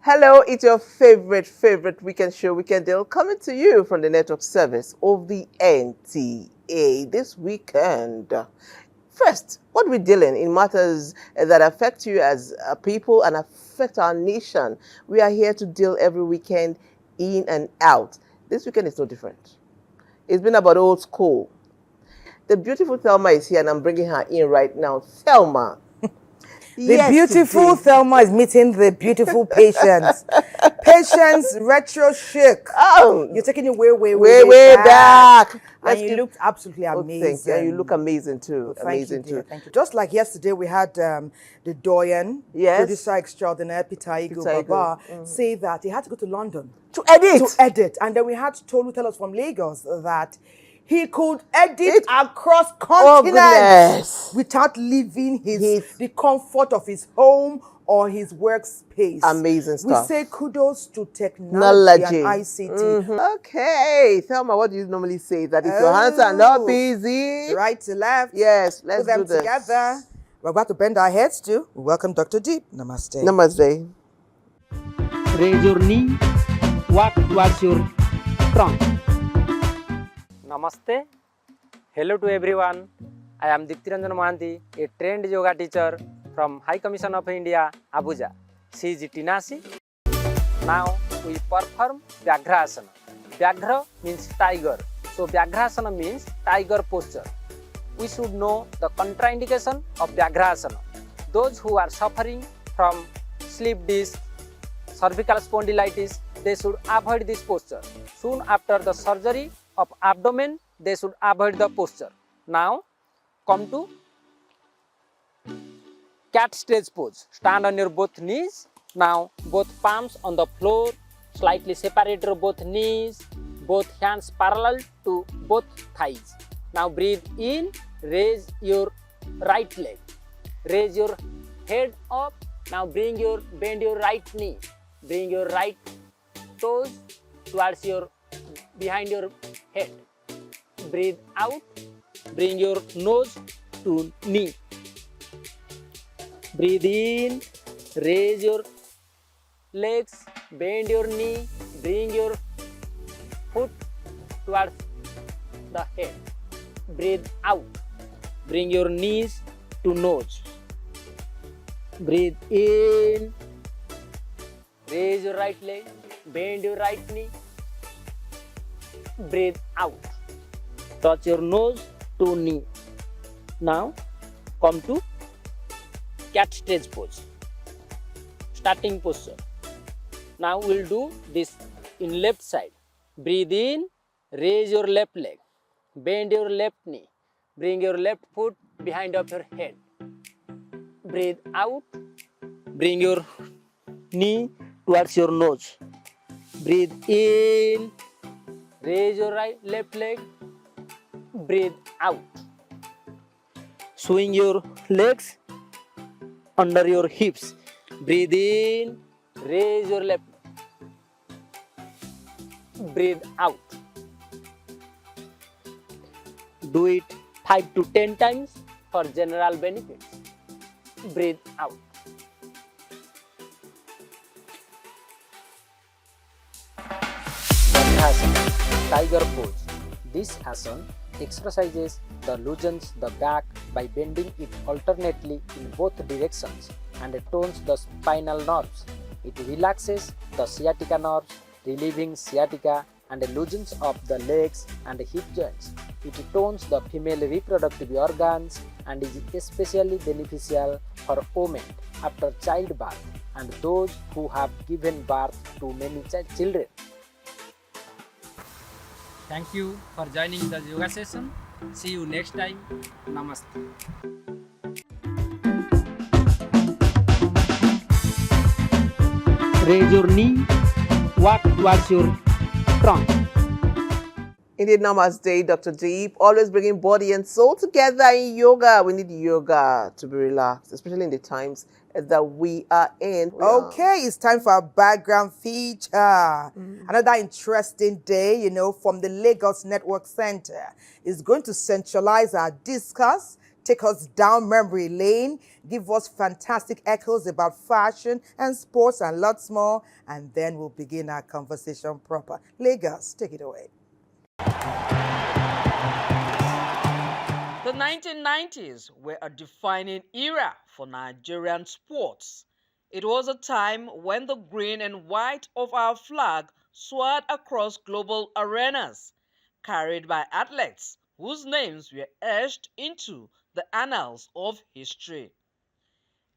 Hello, it's your favorite weekend show, Weekend Deal, coming to you from the network service of the NTA this weekend. First, what we're dealing in matters that affect you as a people and affect our nation. We are here to deal every weekend in and out. This weekend is no different. It's been about old school. The beautiful Thelma is here and I'm bringing her in right now. Thelma. The beautiful Thelma is meeting the beautiful Patience. Patience retro chic. Oh, you're taking it way back. And you looked absolutely amazing. Yeah, you look amazing too. Well, amazing too. Thank you. Just like yesterday, we had the Doyen, producer extraordinaire Peter Igu Baba, say that he had to go to London to edit. And then we had Tolu tell us from Lagos that he could edit across continents without leaving the comfort of his home or his workspace. Amazing stuff. We say kudos to technology and ICT. Okay, Thelma, what do you normally say? That if your hands are not busy, right to left. Yes, let's put them do this together. We're about to bend our heads too. We welcome Dr. Deep. Namaste. Namaste. Raise your knee, walk towards your trunk. Namaste. Hello to everyone. I am Diptiranjan Mohanty, a trained yoga teacher from High Commission of India, Abuja. She is Tinasi. Now we perform Vyagrasana. Vyagra means tiger. So Vyagrasana means tiger posture. We should know the contraindication of Vyagrasana. Those who are suffering from slip disc, cervical spondylitis, they should avoid this posture. Soon after the surgery of abdomen, they should avoid the posture. Now come to cat stretch pose. Stand on your both knees. Now both palms on the floor, slightly separate your both knees, both hands parallel to both thighs. Now breathe in, raise your right leg, raise your head up. Now bend your right knee, bring your right toes towards your behind your head. Breathe out, bring your nose to knee. Breathe in, raise your legs, bend your knee, bring your foot towards the head. Breathe out, bring your knees to nose. Breathe in, raise your right leg, bend your right knee. Breathe out, touch your nose to knee. Now come to cat stretch pose, starting posture. Now we'll do this in left side. Breathe in, raise your left leg, bend your left knee, bring your left foot behind of your head. Breathe out, bring your knee towards your nose. Breathe in, raise your left leg, breathe out. Swing your legs under your hips. Breathe in, raise your left leg. Breathe out. Do it 5 to 10 times for general benefits. Breathe out. Asana, tiger pose. This asana exercises the loosens the back by bending it alternately in both directions and tones the spinal nerves. It relaxes the sciatica nerves, relieving sciatica and loosens up the legs and hip joints. It tones the female reproductive organs and is especially beneficial for women after childbirth. and those who have given birth to many children. Thank you for joining the yoga session. See you next time. Namaste. Raise your knee, walk towards your trunk. Indeed, namaste, Dr. Deep. Always bringing body and soul together in yoga. We need yoga to be relaxed, especially in the times that we are in. Okay, it's time for our background feature. Another interesting day, from the Lagos Network Center is going to centralize our discourse, take us down memory lane, give us fantastic echoes about fashion and sports and lots more, and then we'll begin our conversation proper. Lagos, take it away. The 1990s were a defining era for Nigerian sports. It was a time when the green and white of our flag soared across global arenas, carried by athletes whose names were etched into the annals of history.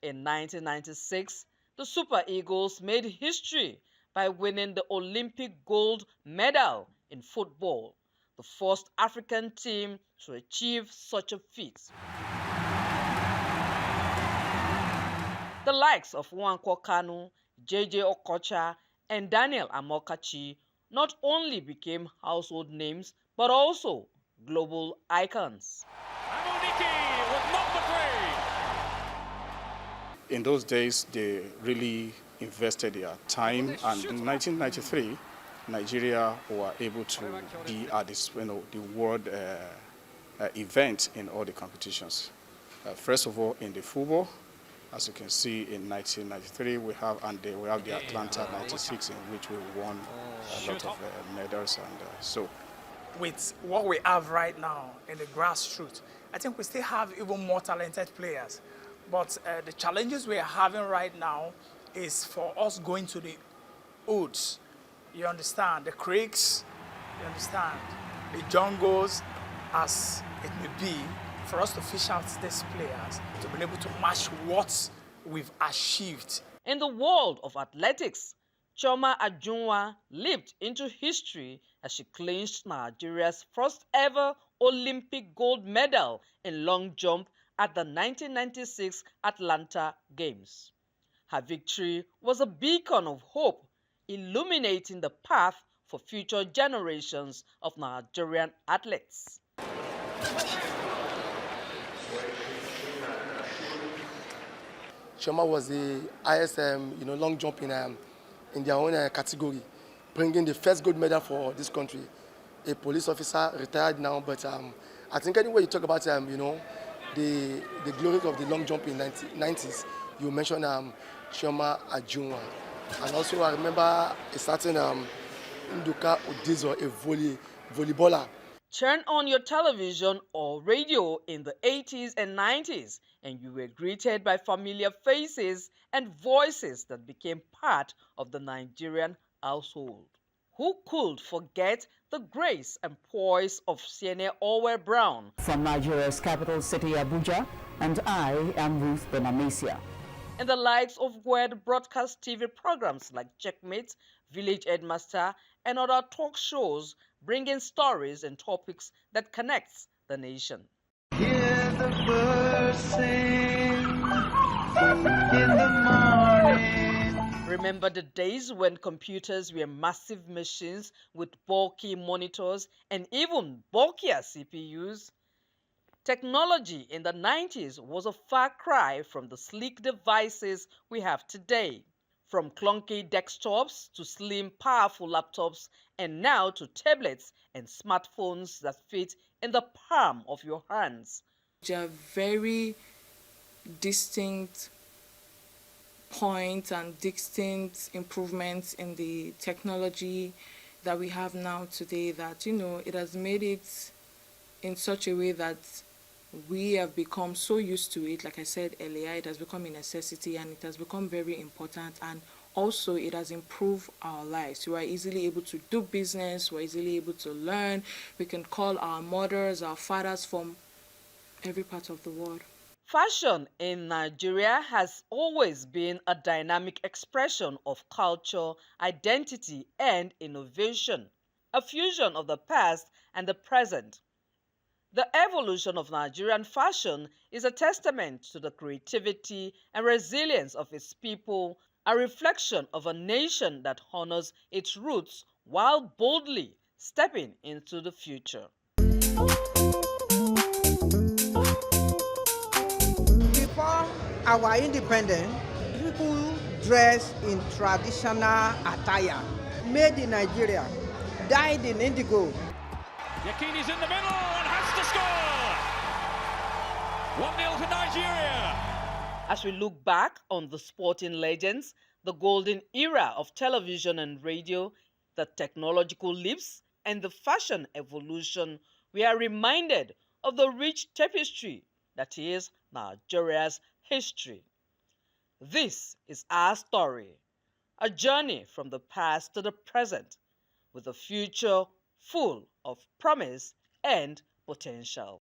In 1996, the Super Eagles made history by winning the Olympic gold medal in football, the first African team to achieve such a feat. The likes of Nwankwo Kanu, J.J. Okocha, and Daniel Amokachi not only became household names, but also global icons. In those days, they really invested their time, and in 1993, Nigeria were able to be at this, the world event in all the competitions. First of all, in the football, as you can see, in 1993 we have the Atlanta '96, in which we won a lot of medals, and so. With what we have right now in the grassroots, I think we still have even more talented players. But the challenges we are having right now is for us going to the woods, you understand, the creeks, you understand, the jungles, as it may be, for us to fish out these players to be able to match what we've achieved. In the world of athletics, Chioma Ajunwa leaped into history as she clinched Nigeria's first ever Olympic gold medal in long jump at the 1996 Atlanta Games. Her victory was a beacon of hope, illuminating the path for future generations of Nigerian athletes. Chioma was the highest, long jump in their own category, bringing the first gold medal for this country. A police officer, retired now, but I think anyway you talk about, the glory of the long jump in 90s, you mentioned Chioma Ajunwa. And also I remember a certain Nduka Udizo, a volleyballer. Turn on your television or radio in the 80s and 90s, and you were greeted by familiar faces and voices that became part of the Nigerian household. Who could forget the grace and poise of Siene Orwell Brown? From Nigeria's capital city, Abuja, and I am Ruth Benamisia. And the likes of word broadcast TV programs like Checkmate, Village Headmaster, and other talk shows bringing stories and topics that connects the nation. Hear the birds sing in the morning. Remember the days when computers were massive machines with bulky monitors and even bulkier CPUs? Technology in the 90s was a far cry from the sleek devices we have today. From clunky desktops to slim, powerful laptops, and now to tablets and smartphones that fit in the palm of your hands. There are very distinct points and distinct improvements in the technology that we have now today that, it has made it in such a way that we have become so used to it. Like I said earlier, it has become a necessity and it has become very important, and also it has improved our lives. We are easily able to do business, we're easily able to learn. We can call our mothers, our fathers from every part of the world. Fashion in Nigeria has always been a dynamic expression of culture, identity, and innovation, a fusion of the past and the present. The evolution of Nigerian fashion is a testament to the creativity and resilience of its people, a reflection of a nation that honors its roots while boldly stepping into the future. Before our independence, people dress in traditional attire, made in Nigeria, dyed in indigo. Yakini's in the middle and has to score! 1-0 to Nigeria. As we look back on the sporting legends, the golden era of television and radio, the technological leaps, and the fashion evolution, we are reminded of the rich tapestry that is Nigeria's history. This is our story, a journey from the past to the present, with a future full of promise and potential.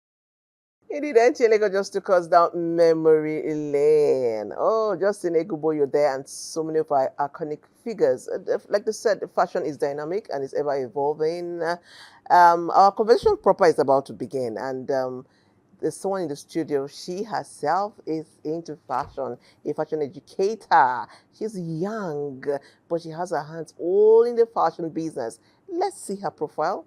Indeed, NTA Lagos just took us down memory lane. Oh, just in Egubo, you're there, and so many of our iconic figures. Like they said, fashion is dynamic and is ever evolving. Our conversation proper is about to begin, and there's someone in the studio. She herself is into fashion, a fashion educator. She's young, but she has her hands all in the fashion business. Let's see her profile.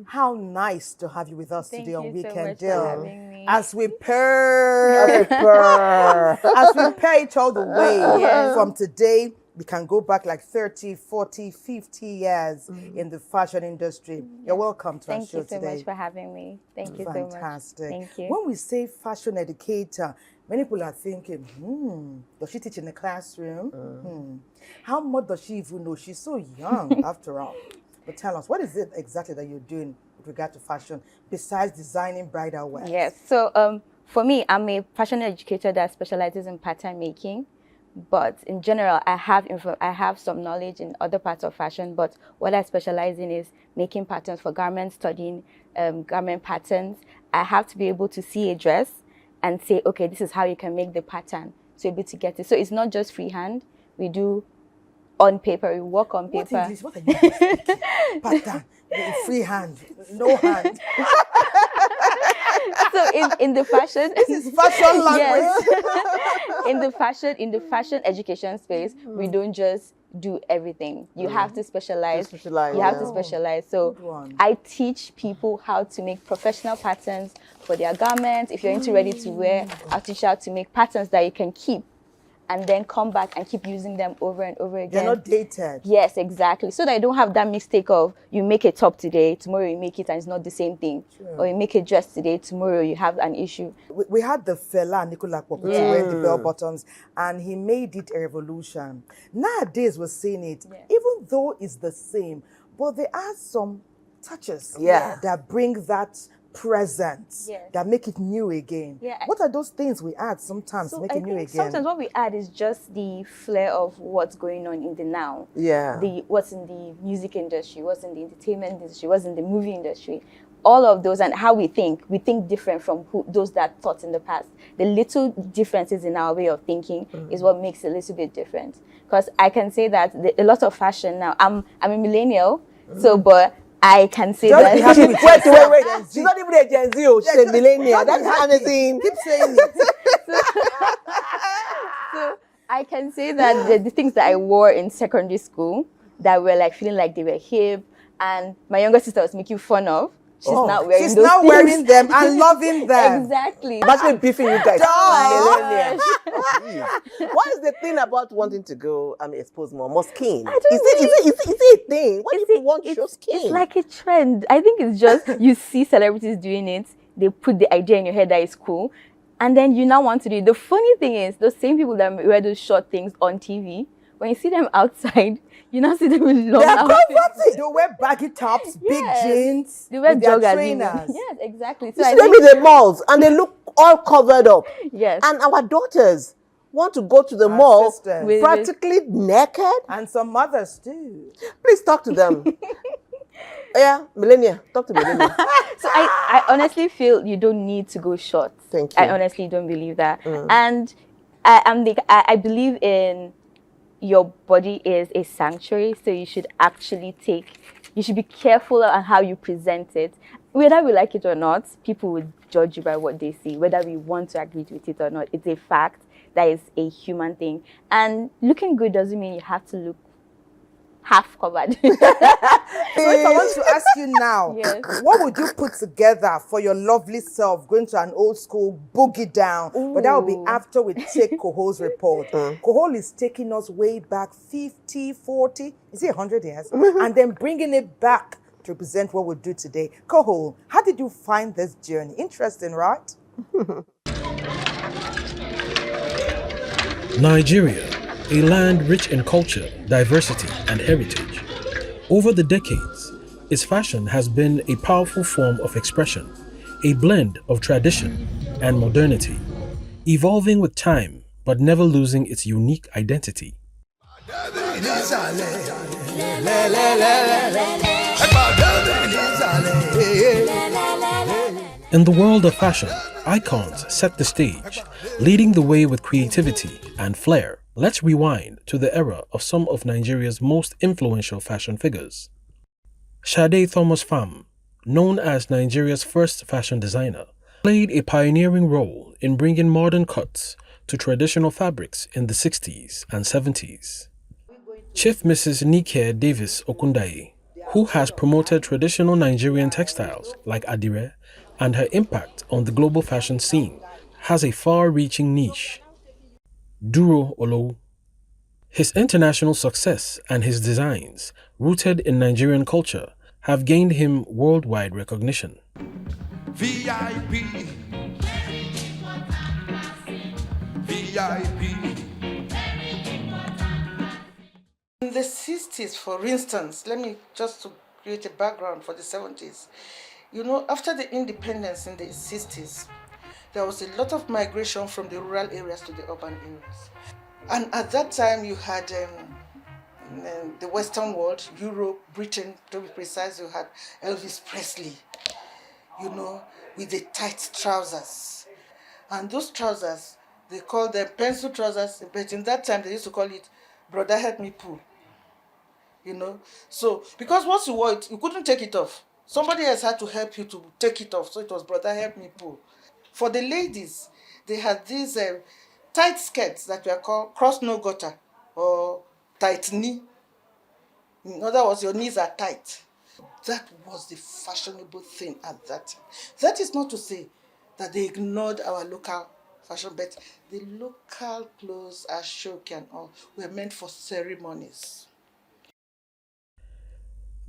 How nice to have you with us Thank today on you Weekend so much Deal. for having me. As we pair, as we pair it all the way from today, we can go back like 30, 40, 50 years in the fashion industry. You're welcome to our show today. Thank you so much for having me. Thank you so much. Fantastic. Thank you. When we say fashion educator, many people are thinking, does she teach in the classroom? How much does she even know? She's so young after all. But tell us, what is it exactly that you're doing with regard to fashion besides designing bridal wear? Yes. So for me, I'm a fashion educator that specializes in pattern making. But in general, I have some knowledge in other parts of fashion. But what I specialize in is making patterns for garments, studying garment patterns. I have to be able to see a dress and say, okay, this is how you can make the pattern. So able to get it. So it's not just freehand. We do on paper, we work on paper. What English? What are you speaking? Pattern, freehand, no hand. So in the fashion, this is fashion language. Yes. in the fashion education space, we don't just do everything. You have to specialize. You have to specialize. So I teach people how to make professional patterns for their garments. If you're into ready to wear, I'll teach you how to make patterns that you can keep and then come back and keep using them over and over again. They're not dated. Yes, exactly. So that I don't have that mistake of you make a top today, tomorrow you make it and it's not the same thing. True. Or you make a dress today, tomorrow you have an issue. We had the fella, Nicola Pokutu, wearing the bell bottoms, and he made it a revolution. Nowadays we're seeing it, even though it's the same, but there are some touches that bring that presence, that make it new again. What are those things we add sometimes to make it new again? Sometimes what we add is just the flair of what's going on in the now. What's in the music industry, what's in the entertainment industry, what's in the movie industry. All of those and how we think different from those that thought in the past. The little differences in our way of thinking is what makes it a little bit different. Because I can say that a lot of fashion now, I'm a millennial, but I can say that. Wait. She's not even a Gen Z. She's a millennial. That's amazing. Keep saying it. So I can say that the things that I wore in secondary school that were like feeling like they were hip, and my younger sister was making fun of. She's now wearing She's those now things. wearing them and loving them. Exactly. Imagine beefing you guys. Gosh. What is the thing about wanting to go, expose more skin? I don't Is it a thing? Why do people want to show skin? It's like a trend. I think it's just you see celebrities doing it. They put the idea in your head that it's cool. And then you now want to do it. The funny thing is, those same people that wear those short things on TV, when you see them outside, you now see them with long outfits. They wear baggy tops, big jeans, they wear with their joggers trainers. Yes, exactly. So you see them in the malls and they look all covered up. Yes. And our daughters want to go to the mall practically naked. And some mothers too. Please talk to them. Yeah, Millennia, talk to Millennia. So I honestly feel you don't need to go short. Thank you. I honestly don't believe that. And I believe in your body is a sanctuary, so you should actually you should be careful on how you present it. Whether we like it or not, people will judge you by what they see, whether we want to agree with it or not. It's a fact. That is a human thing. And looking good doesn't mean you have to look half covered. So if I want to ask you now, what would you put together for your lovely self going to an old school boogie down? Ooh. But that will be after we take Koho's report. Kohol is taking us way back 50, 40, is it 100 years? And then bringing it back to represent what we'll do today. Kohol, how did you find this journey? Interesting, right? Nigeria, a land rich in culture, diversity, and heritage. Over the decades, its fashion has been a powerful form of expression, a blend of tradition and modernity, evolving with time but never losing its unique identity. In the world of fashion, icons set the stage, leading the way with creativity and flair. Let's rewind to the era of some of Nigeria's most influential fashion figures. Sade Thomas Pham, known as Nigeria's first fashion designer, played a pioneering role in bringing modern cuts to traditional fabrics in the 60s and 70s. Chief Mrs. Nike Davis Okundaye, who has promoted traditional Nigerian textiles like Adire, and her impact on the global fashion scene, has a far-reaching niche. Duro Olowu. His international success and his designs, rooted in Nigerian culture, have gained him worldwide recognition. VIP. In the 60s, for instance, let me just to create a background for the 70s. You know, after the independence in the 60s, there was a lot of migration from the rural areas to the urban areas. And at that time, you had the Western world, Europe, Britain, to be precise, you had Elvis Presley, you know, with the tight trousers. And those trousers, they called them pencil trousers, but in that time, they used to call it Brother Help Me Pull. You know, so because once you wore it, you couldn't take it off. Somebody else had to help you to take it off, so it was Brother Help Me Pull. For the ladies, they had these tight skirts that were called cross no gutter or tight knee. In other words, your knees are tight. That was the fashionable thing at that time. That is not to say that they ignored our local fashion, but the local clothes, ashoke and all, were meant for ceremonies.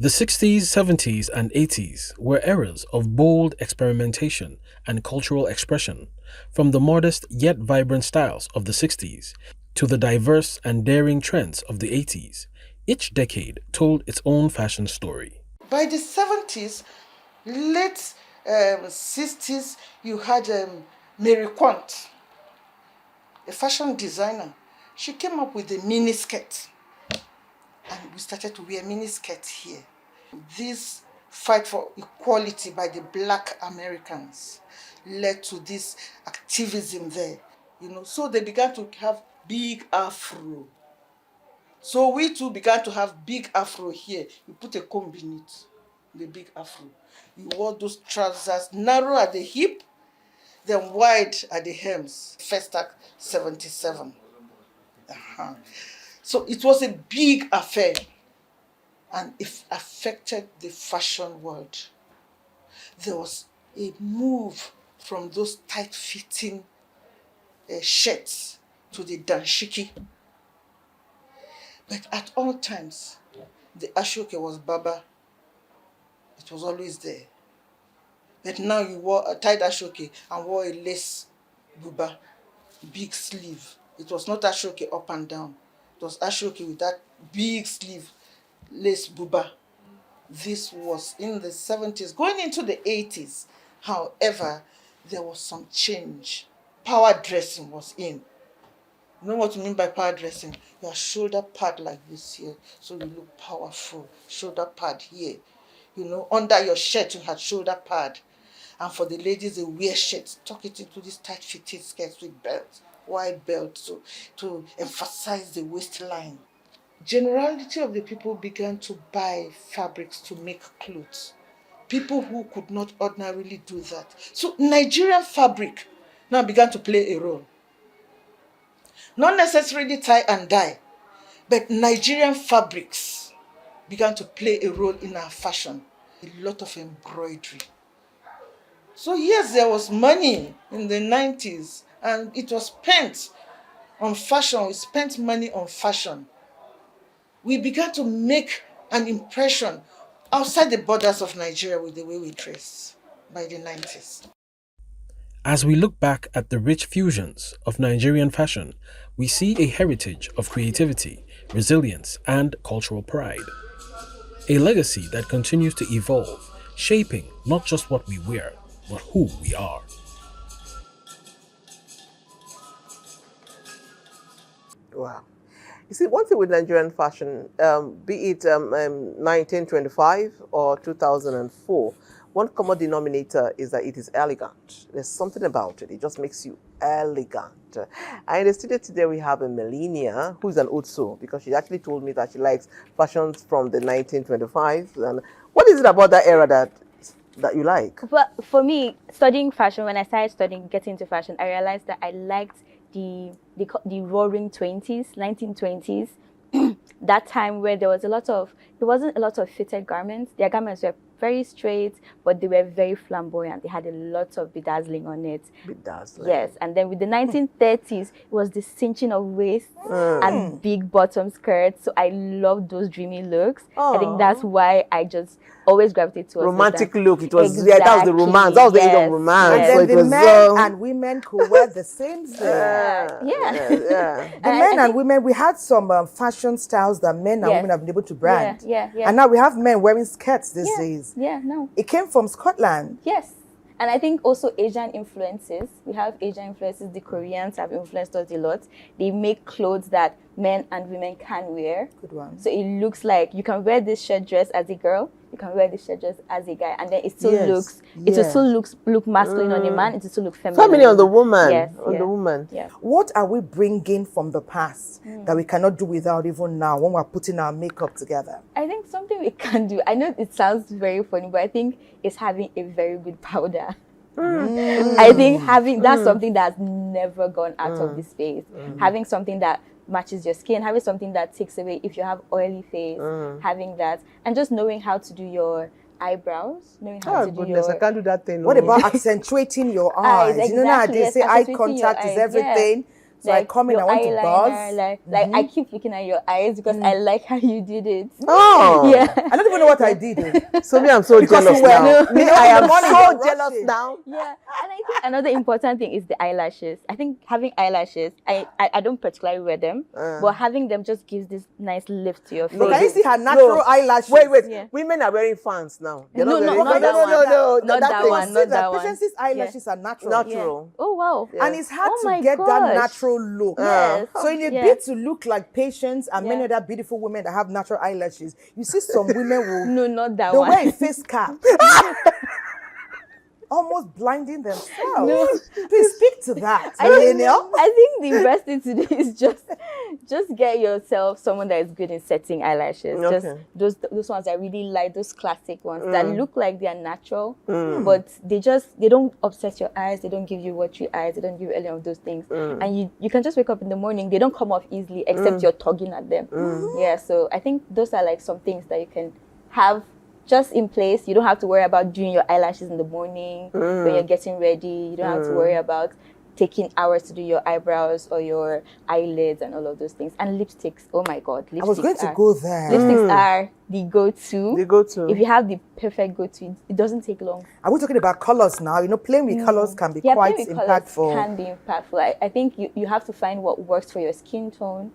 The 60s, 70s, and 80s were eras of bold experimentation and cultural expression, from the modest yet vibrant styles of the 60s to the diverse and daring trends of the 80s. Each decade told its own fashion story. By the 70s, late 60s, you had Mary Quant, a fashion designer. She came up with a mini skirt. And we started to wear mini skirts here. This fight for equality by the Black Americans led to this activism there, you know. So they began to have big afro. So we too began to have big afro here. You put a comb in it, the big afro. You wore those trousers narrow at the hip, then wide at the hems. First Act 77. So it was a big affair, and it affected the fashion world. There was a move from those tight-fitting shirts to the danshiki. But at all times, the ashoke was baba. It was always there. But now you wore a tight ashoke and wore a lace buba, big sleeve. It was not ashoke up and down. It was ashoke with that big sleeve, lace buba. This was in the 70s, going into the 80s. However, there was some change. Power dressing was in. You know what you mean by power dressing? Your shoulder pad like this here, so you look powerful. Shoulder pad here. You know, under your shirt you had shoulder pad. And for the ladies, they wear shirts, tuck it into these tight-fitted skirts with belts, wide belts, so to emphasize the waistline. Generality of the people began to buy fabrics to make clothes. People who could not ordinarily do that. So Nigerian fabric now began to play a role. Not necessarily tie and dye, but Nigerian fabrics began to play a role in our fashion. A lot of embroidery. So yes, there was money in the 90s and it was spent on fashion. We spent money on fashion. We began to make an impression outside the borders of Nigeria with the way we dress by the 90s. As we look back at the rich fusions of Nigerian fashion, we see a heritage of creativity, resilience, and cultural pride. A legacy that continues to evolve, shaping not just what we wear, but who we are. Wow. You see, one thing with Nigerian fashion, be it 1925 or 2004, one common denominator is that it is elegant. There's something about it. It just makes you elegant. And in the studio today, we have a Melania, who's an old soul, because she actually told me that she likes fashions from the 1925. And what is it about that era that you like? Well, for me, studying fashion, when I started studying, getting into fashion, I realized that I liked the roaring 20s, 1920s, that time where there wasn't a lot of fitted garments. Their garments were very straight, but they were very flamboyant. They had a lot of bedazzling on it. Bedazzling. Yes, and then with the 1930s, it was the cinching of waists and big bottom skirts. So I loved those dreamy looks. I think that's why I just always gravitated towards romantic that. look. It was exactly. Yeah, that was the romance. That was the age of romance. And then the men and women could wear the same thing. Yeah. The men and women, we had some fashion styles that men and women have been able to brand. Yeah. And now we have men wearing skirts these days. Yeah, no. It came from Scotland. Yes. And I think also Asian influences. We have Asian influences. The Koreans have influenced us a lot. They make clothes that men and women can wear. Good one. So it looks like you can wear this shirt dress as a girl. You can wear this shirt dress as a guy, and then it still look masculine on a man. It still look feminine. Feminine on the woman. Yes. On the woman. Yeah. What are we bringing from the past that we cannot do without even now when we're putting our makeup together? I think something we can do. I know it sounds very funny, but I think it's having a very good powder. I think that's something that's never gone out of the space. Having something that matches your skin, having something that takes away if you have oily face, having that, and just knowing how to do your eyebrows, knowing how to do your... I can't do that thing. What about accentuating your eyes? Exactly, you know how they say eye contact is everything. Yeah. So I come in, I want to buzz. Like I keep looking at your eyes because I like how you did it. Oh, yeah. I don't even know what I did. So me, I'm so jealous now. I am so jealous now. Yeah, and I think another important thing is the eyelashes. I think having eyelashes, I don't particularly wear them, but having them just gives this nice lift to your face. Can you see her natural eyelashes? Wait. Yeah. Women are wearing fans now. No, not that one. Patience's eyelashes are natural. Natural. Oh wow! And it's hard to get that natural look. Yes. So in a bid to look like Patience and many other beautiful women that have natural eyelashes, you see some women will no, not that they'll one. wear a face cap. Almost blinding themselves. No. Please speak to that. I think the best thing to do is just get yourself someone that is good in setting eyelashes. Okay. Just those ones I really like, those classic ones that look like they are natural, but they don't upset your eyes, they don't give you watery eyes, they don't give you any of those things. And you can just wake up in the morning, they don't come off easily except you're tugging at them. Yeah, so I think those are like some things that you can have just in place. You don't have to worry about doing your eyelashes in the morning when you're getting ready. You don't have to worry about taking hours to do your eyebrows or your eyelids and all of those things. And lipsticks, oh my God, lipsticks. I was going to go there. Lipsticks are the go-to. The go-to. If you have the perfect go-to, it doesn't take long. Are we talking about colors now? You know, playing with colors can be quite playing with impactful. Colors can be impactful. I think you have to find what works for your skin tone.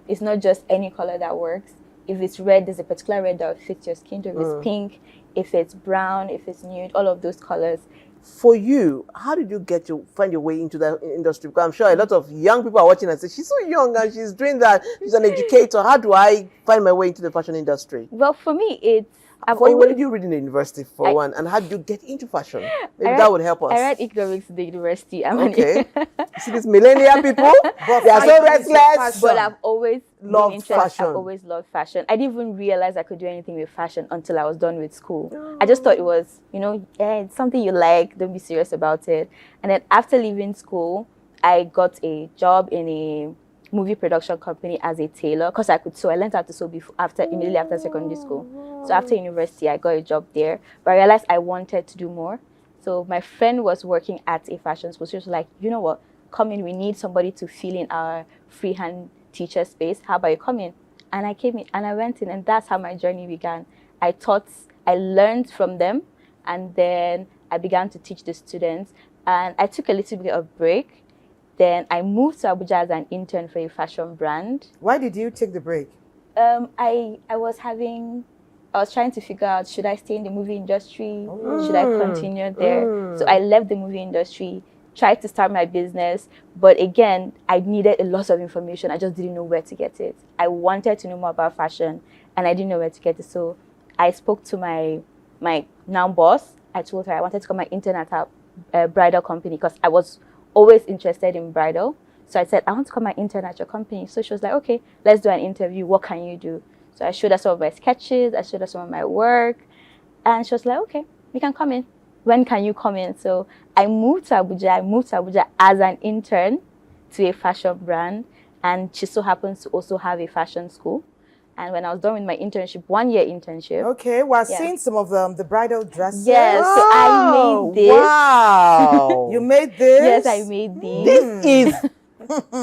It's not just any color that works. If it's red, there's a particular red that fits your skin tone. If it's pink, if it's brown, if it's nude, all of those colors. For you, how did you find your way into that industry? Because I'm sure a lot of young people are watching and say, she's so young and she's doing that. She's an educator. How do I find my way into the fashion industry? Well, for me, it's... What did you read in the university, for one? And how did you get into fashion? Maybe that would help us. I read economics in the university. Okay. You see these millennial people? They are so restless. But I've always loved fashion. I've always loved fashion. I didn't even realize I could do anything with fashion until I was done with school. I just thought it was, it's something you like. Don't be serious about it. And then after leaving school, I got a job in a movie production company as a tailor because I could sew. I learned how to sew immediately after secondary school. So after university, I got a job there. But I realized I wanted to do more. So my friend was working at a fashion school. So she was like, you know what? Come in. We need somebody to fill in our freehand teacher space. How about you come in? And I came in and I went in. And that's how my journey began. I learned from them. And then I began to teach the students. And I took a little bit of break. Then I moved to Abuja as an intern for a fashion brand. Why did you take the break? I was trying to figure out, should I stay in the movie industry? Should I continue there? So I left the movie industry, tried to start my business. But again, I needed a lot of information. I just didn't know where to get it. I wanted to know more about fashion and I didn't know where to get it. So I spoke to my now boss. I told her I wanted to come and intern at a bridal company because I was always interested in bridal. So I said, I want to come and intern at your company. So she was like, okay, let's do an interview. What can you do? So I showed her some of my sketches. I showed her some of my work. And she was like, okay, you can come in. When can you come in? So I moved to Abuja as an intern to a fashion brand. And she so happens to also have a fashion school. And when I was done with my internship, 1 year internship. Okay, we're seeing some of the bridal dresses. Yes, so I made this. Wow. You made this? Yes, I made these. This is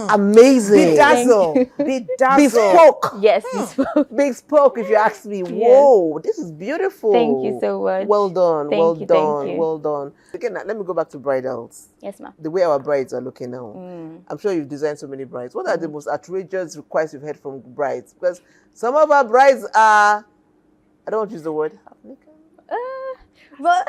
amazing. Bedazzle. Bespoke. Yes, bespoke. Bespoke, if you ask me. Whoa, this is beautiful. Thank you so much. Well done. Thank you. Well done. Again, let me go back to bridals. Yes, ma'am. The way our brides are looking now. I'm sure you've designed so many brides. What are the most outrageous requests you've heard from brides? Because some of our brides are, I don't want to use the word, well,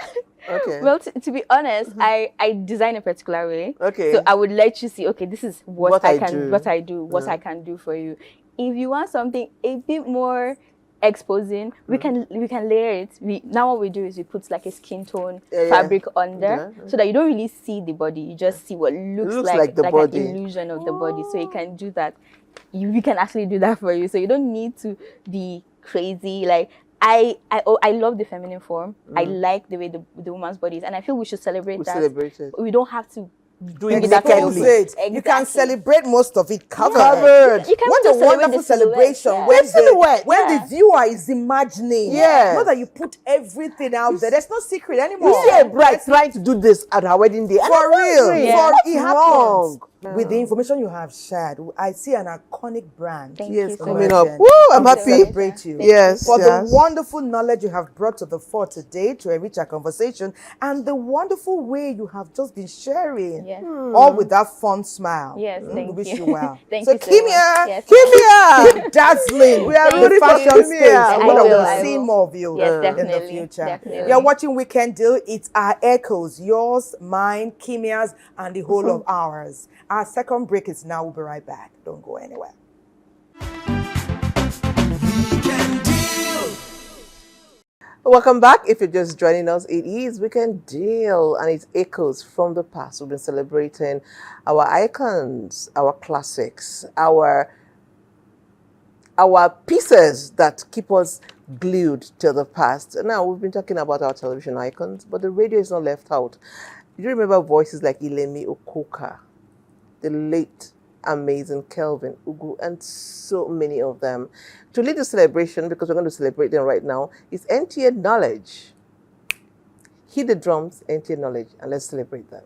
to be honest, I design a particular way. Okay. So I would let you see, okay, this is what I can do for you. If you want something a bit more exposing, we can layer it. Now what we do is we put like a skin tone fabric under so that you don't really see the body. You just see what looks like the body. An illusion of the body. So you can do that. We can actually do that for you. So you don't need to be crazy. Like I love the feminine form. I like the way the woman's body is, and I feel we should celebrate that. Celebrate it. We don't have to do it exactly. You can celebrate most of it covered. What a wonderful celebration when the viewer is imagining. Not that you put everything out there. There's no secret anymore. You see a bride trying to do this at her wedding day. For real. It happens. With the information you have shared, I see an iconic brand. Thank you so coming much. up. Woo, I'm happy. Celebrate you. Yes. For the wonderful knowledge you have brought to the fore today to enrich our conversation and the wonderful way you have just been sharing. Yes. All with that fun smile. Yes, thank we wish you. you well. Thank so you so Kimia, much. Kimia, dazzling. We are the rooting for fashion Kimia. space. I We'll will. see more of you Yes, in definitely, the future. definitely. You're watching Weekend Deal. It's our echoes, yours, mine, Kimia's, and the whole of ours. Our second break is now. We'll be right back. Don't go anywhere. Welcome back. If you're just joining us, it is Weekend Deal and it's echoes from the past. We've been celebrating our icons, our classics, our pieces that keep us glued to the past. Now, we've been talking about our television icons, but the radio is not left out. You remember voices like Ilemi Okoka, the late amazing Kelvin Ugu, and so many of them. To lead the celebration, because we're going to celebrate them right now, is NTA Knowledge. Hit the drums, NTA Knowledge, and let's celebrate them.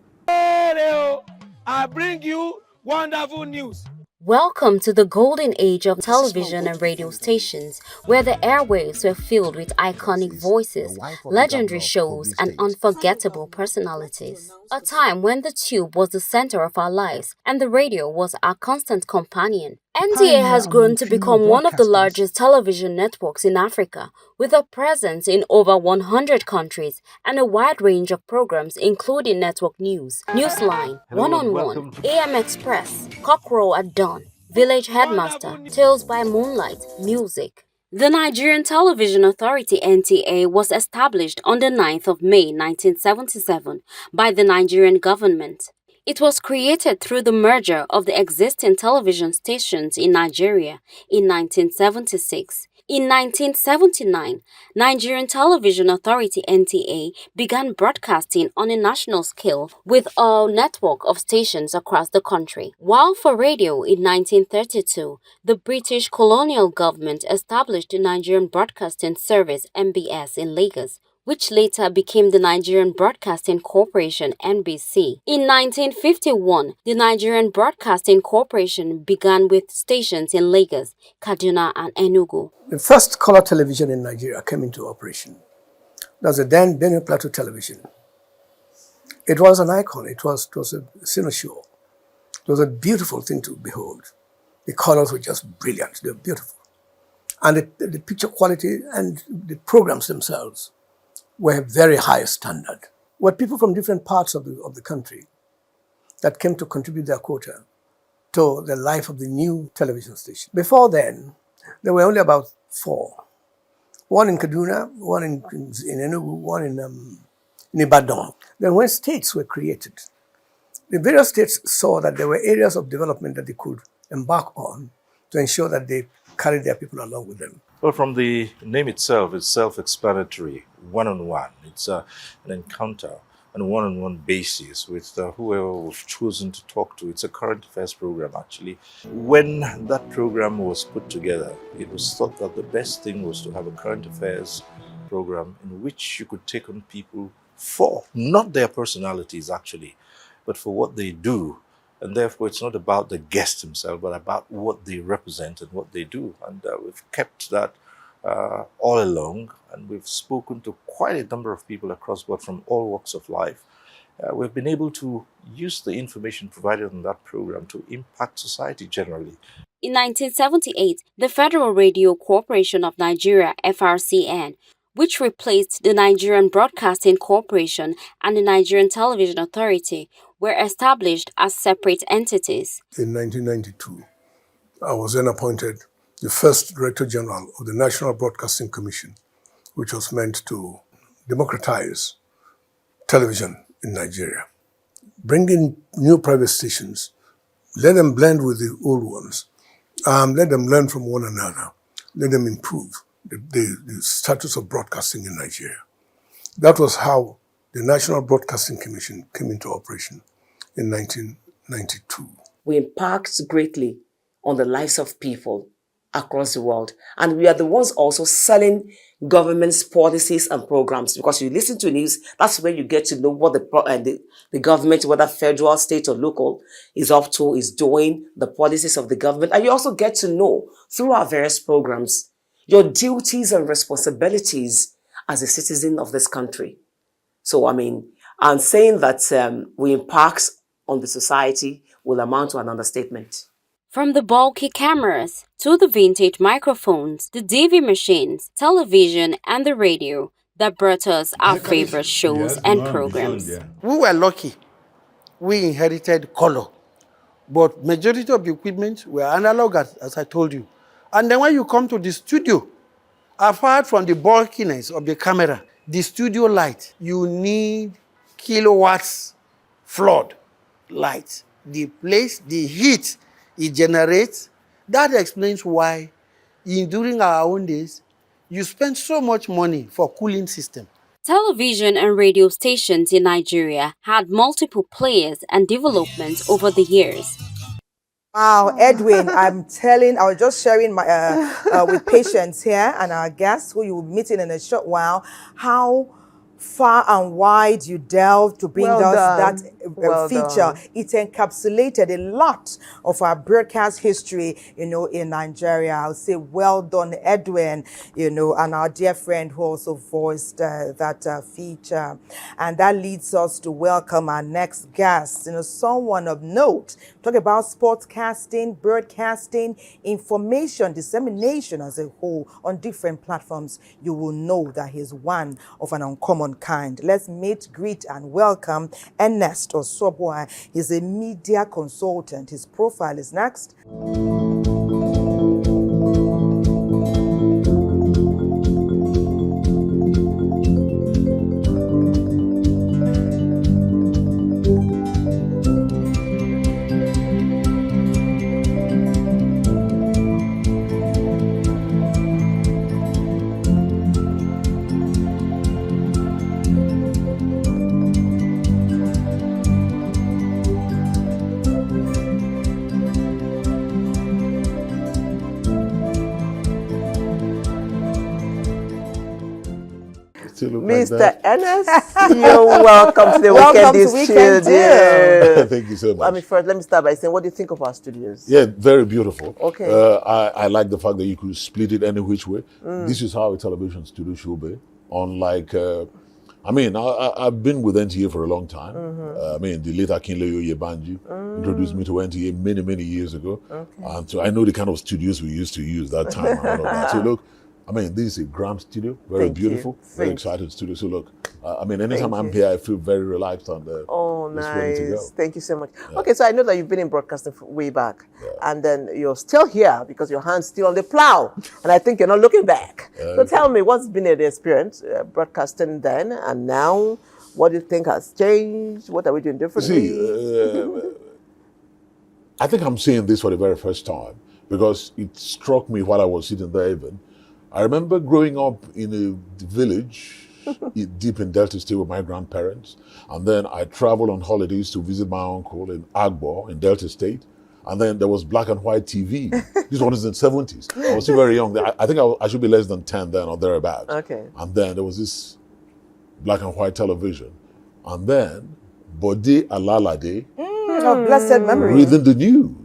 I bring you wonderful news. Welcome to the golden age of television and radio stations, where the airwaves were filled with iconic voices, legendary shows, and unforgettable personalities. A time when the tube was the center of our lives and the radio was our constant companion. NTA has grown to become one of the largest television networks in Africa, with a presence in over 100 countries and a wide range of programs including network news, Newsline, One-on-One, AM Express, Cockrow at Dawn, Village Headmaster, Tales by Moonlight, Music. The Nigerian Television Authority (NTA) was established on the 9th of May 1977 by the Nigerian government. It was created through the merger of the existing television stations in Nigeria in 1976. In 1979, Nigerian Television Authority (NTA) began broadcasting on a national scale with a network of stations across the country. While for radio in 1932, the British colonial government established the Nigerian Broadcasting Service (NBS) in Lagos, which later became the Nigerian Broadcasting Corporation (NBC). In 1951, the Nigerian Broadcasting Corporation began with stations in Lagos, Kaduna, and Enugu. The first color television in Nigeria came into operation. That was the then Benue Plateau Television. It was an icon. It was a cynosure. It was a beautiful thing to behold. The colors were just brilliant. They were beautiful. And the picture quality and the programs themselves were very high standard. Were people from different parts of the country that came to contribute their quota to the life of the new television station. Before then, there were only about 4. One in Kaduna, one in Enugu, one in Ibadan. Then when states were created, the various states saw that there were areas of development that they could embark on to ensure that they carried their people along with them. Well, from the name itself, it's self-explanatory, one-on-one. It's an encounter on a one-on-one basis with whoever we've chosen to talk to. It's a current affairs program, actually. When that program was put together, it was thought that the best thing was to have a current affairs program in which you could take on people for, not their personalities, actually, but for what they do. And therefore, it's not about the guest himself, but about what they represent and what they do. And we've kept that all along, and we've spoken to quite a number of people across board from all walks of life. We've been able to use the information provided in that program to impact society generally. In 1978, the Federal Radio Corporation of Nigeria (FRCN), which replaced the Nigerian Broadcasting Corporation and the Nigerian Television Authority, were established as separate entities. In 1992, I was then appointed the first Director General of the National Broadcasting Commission, which was meant to democratize television in Nigeria. Bring in new private stations, let them blend with the old ones, let them learn from one another, let them improve the status of broadcasting in Nigeria. That was how the National Broadcasting Commission came into operation in 1992. We impact greatly on the lives of people across the world. And we are the ones also selling government's policies and programs, because you listen to news, that's where you get to know what the government, whether federal, state or local, is up to, is doing, the policies of the government. And you also get to know through our various programs your duties and responsibilities as a citizen of this country. So, I mean, and saying that we impact on the society will amount to an understatement. From the bulky cameras to the vintage microphones, the DV machines, television, and the radio that brought us our favorite shows and programs. We were lucky. We inherited color. But majority of the equipment were analog, as I told you. And then when you come to the studio, apart from the bulkiness of the camera, the studio light, you need kilowatts flood light. The place, the heat it generates, that explains why during our own days, you spend so much money for cooling system. Television and radio stations in Nigeria had multiple players and developments over the years. Wow, Edwin, I was just sharing my with patients here and our guests who you will be meeting in a short while, how far and wide you delved to bring us that feature. It encapsulated a lot of our broadcast history, in Nigeria. I'll say well done, Edwin, and our dear friend who also voiced that feature. And that leads us to welcome our next guest, someone of note. Talk about sportscasting, broadcasting, information dissemination as a whole on different platforms. You will know that he's one of an uncommon kind. Let's meet, greet, and welcome Ernest Osobwa. He's a media consultant. His profile is next. Mr. Ernest, you're welcome to the Weekend Studio. Thank you so much. First, let me start by saying, what do you think of our studios? Yeah, very beautiful. Okay. I like the fact that you could split it any which way. This is how a television studio should be. Unlike, I've been with NTA for a long time. The late Akinleyo Yebanji introduced me to NTA many, many years ago. Okay. And so I know the kind of studios we used to use that time. And all of that. So look, this is a grand studio, very beautiful, very excited studio. So look, anytime I'm here, I feel very relaxed and ready to go. Thank you so much. Yeah. Okay, so I know that you've been in broadcasting way back, and then you're still here because your hand's still on the plow, and I think you're not looking back. So tell me, what's been the experience broadcasting then and now? What do you think has changed? What are we doing differently? See, I think I'm saying this for the very first time because it struck me while I was sitting there even. I remember growing up in a village deep in Delta State with my grandparents. And then I traveled on holidays to visit my uncle in Agbo in Delta State. And then there was black and white TV. This one was in the 70s. I was still very young. I think I should be less than 10 then or thereabouts. Okay. And then there was this black and white television. And then Bode Alalade. Of blessed memory. Reading the news.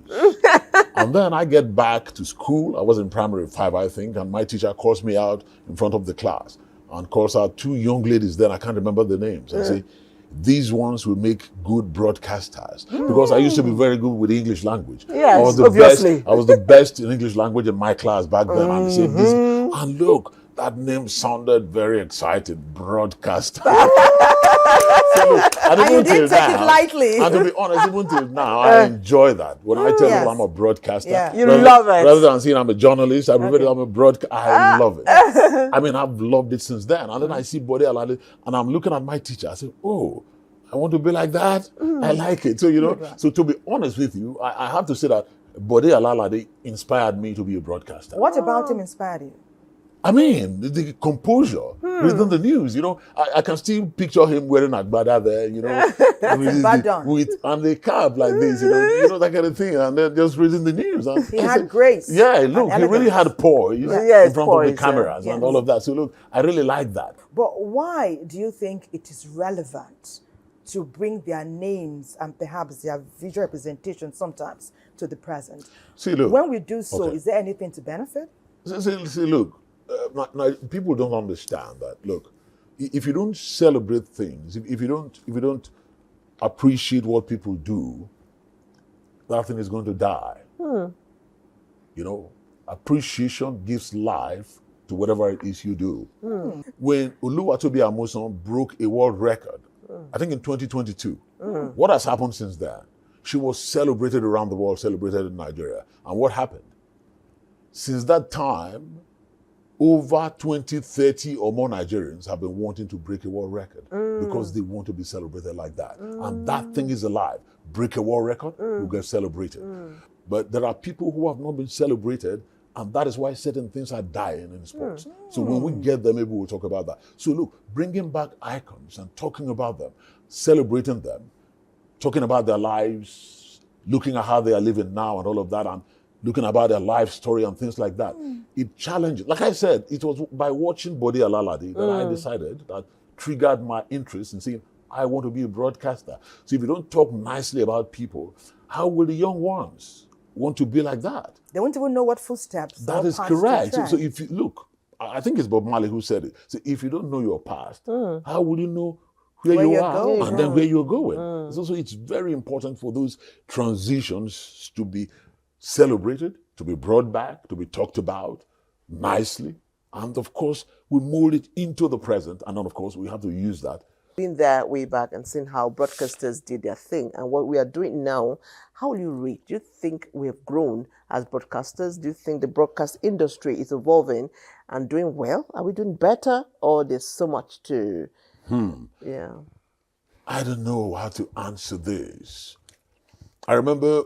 And then I get back to school. I was in primary 5, I think, and my teacher calls me out in front of the class and calls out 2 young ladies then, I can't remember the names, and say, these ones will make good broadcasters. Because I used to be very good with the English language. Yes, I was the best in English language in my class back then. And they said this, and look, that name sounded very exciting, broadcaster. So look, and you didn't take it lightly. And to be honest, even till now, I enjoy that. When I tell people I'm a broadcaster, you love it. Rather than saying I'm a journalist, I prefer that I'm a broadcaster. I love it. I've loved it since then. And then I see Bode Alade, and I'm looking at my teacher. I say, oh, I want to be like that. I like it. So, so to be honest with you, I have to say that Bode Alade inspired me to be a broadcaster. What about him inspired you? The composure within the news, I can still picture him wearing agbada there, with the cap like this, that kind of thing, and then just reading the news. And he had grace. Yeah, look, he really had poise in front of the cameras and all of that. So look, I really like that. But why do you think it is relevant to bring their names and perhaps their visual representation sometimes to the present? See, look. When we do so, is there anything to benefit? See, look. People don't understand that. Look, if you don't celebrate things, if you don't appreciate what people do, that thing is going to die. Appreciation gives life to whatever it is you do. When Oluwatobi Amusan broke a world record, I think in 2022, what has happened since then? She was celebrated around the world, celebrated in Nigeria. And what happened? Since that time, over 20, 30 or more Nigerians have been wanting to break a world record because they want to be celebrated like that. And that thing is alive. Break a world record, you get celebrated. But there are people who have not been celebrated, and that is why certain things are dying in sports. So when we get them, maybe we'll talk about that. So look, bringing back icons and talking about them, celebrating them, talking about their lives, looking at how they are living now and all of that, and looking about their life story and things like that. It challenged. Like I said, it was by watching Bode Alalade that I decided, that triggered my interest in saying, I want to be a broadcaster. So if you don't talk nicely about people, how will the young ones want to be like that? They won't even know what footsteps. That is correct. So if you look, I think it's Bob Marley who said it. So if you don't know your past, how will you know where you are and then where you're going? So it's very important for those transitions to be celebrated, to be brought back, to be talked about nicely. And of course, we mold it into the present. And then, of course, we have to use that. Been there way back and seen how broadcasters did their thing and what we are doing now. How will you rate? Do you think we have grown as broadcasters? Do you think the broadcast industry is evolving and doing well? Are we doing better, or there's so much to... Yeah. I don't know how to answer this. I remember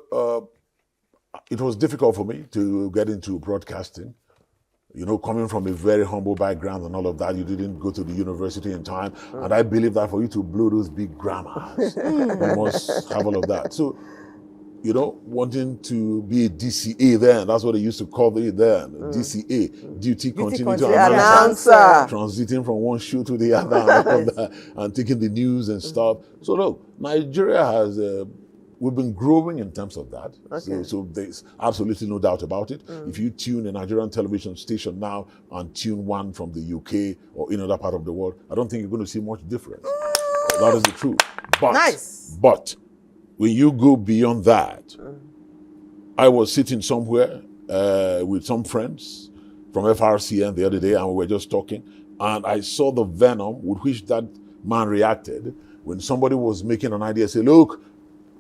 it was difficult for me to get into broadcasting. You know, coming from a very humble background and all of that, you didn't go to the university in time. And I believe that for you to blow those big grammars, you must have all of that. So, you know, wanting to be a DCA then, that's what they used to call it then, DCA, Duty Continuity Announcer, transiting from one show to the other and all of that, and taking the news and stuff. So look, Nigeria has... we've been growing in terms of that. So there's absolutely no doubt about it. If you tune a Nigerian television station now and tune one from the UK or in another part of the world, I don't think you're going to see much difference. That is the truth. But when you go beyond that, I was sitting somewhere with some friends from FRCN the other day, and we were just talking, and I saw the venom with which that man reacted when somebody was making an idea, say, look,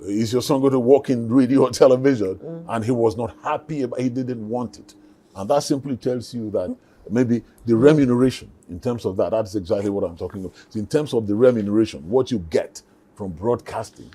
is your son going to work in radio or television? And he was not happy, he didn't want it. And that simply tells you that maybe the remuneration, in terms of that, that's exactly what I'm talking about. So in terms of the remuneration, what you get from broadcasting,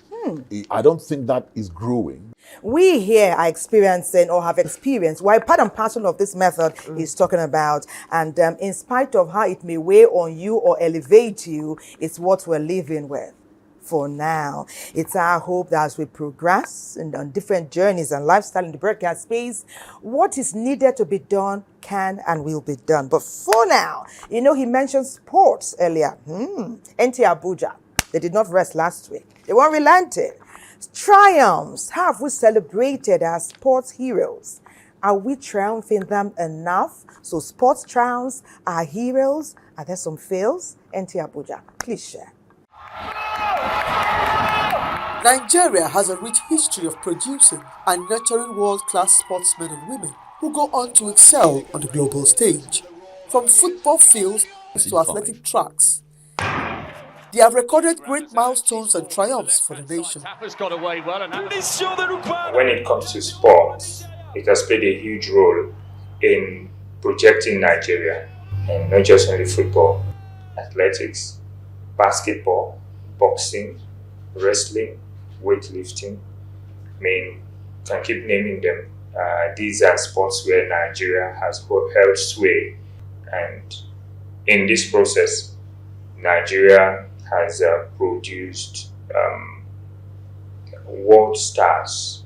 I don't think that is growing. We here are experiencing or have experienced why part and parcel of this method is talking about. And in spite of how it may weigh on you or elevate you, it's what we're living with for now. It's our hope that as we progress on different journeys and lifestyle in the broadcast space, what is needed to be done can and will be done. But for now, you know, he mentioned sports earlier. NTA Abuja, they did not rest last week. They weren't relenting. Triumphs have we celebrated as sports heroes? Are we triumphing them enough? So sports triumphs are heroes. Are there some fails? NTA Abuja, please share. Nigeria has a rich history of producing and nurturing world-class sportsmen and women who go on to excel on the global stage. From football fields to athletic tracks, they have recorded great milestones and triumphs for the nation. When it comes to sports, it has played a huge role in projecting Nigeria, and not just only football, athletics, basketball, boxing, wrestling, weightlifting. I mean, can keep naming them. These are sports where Nigeria has held sway, and in this process, Nigeria has produced world stars,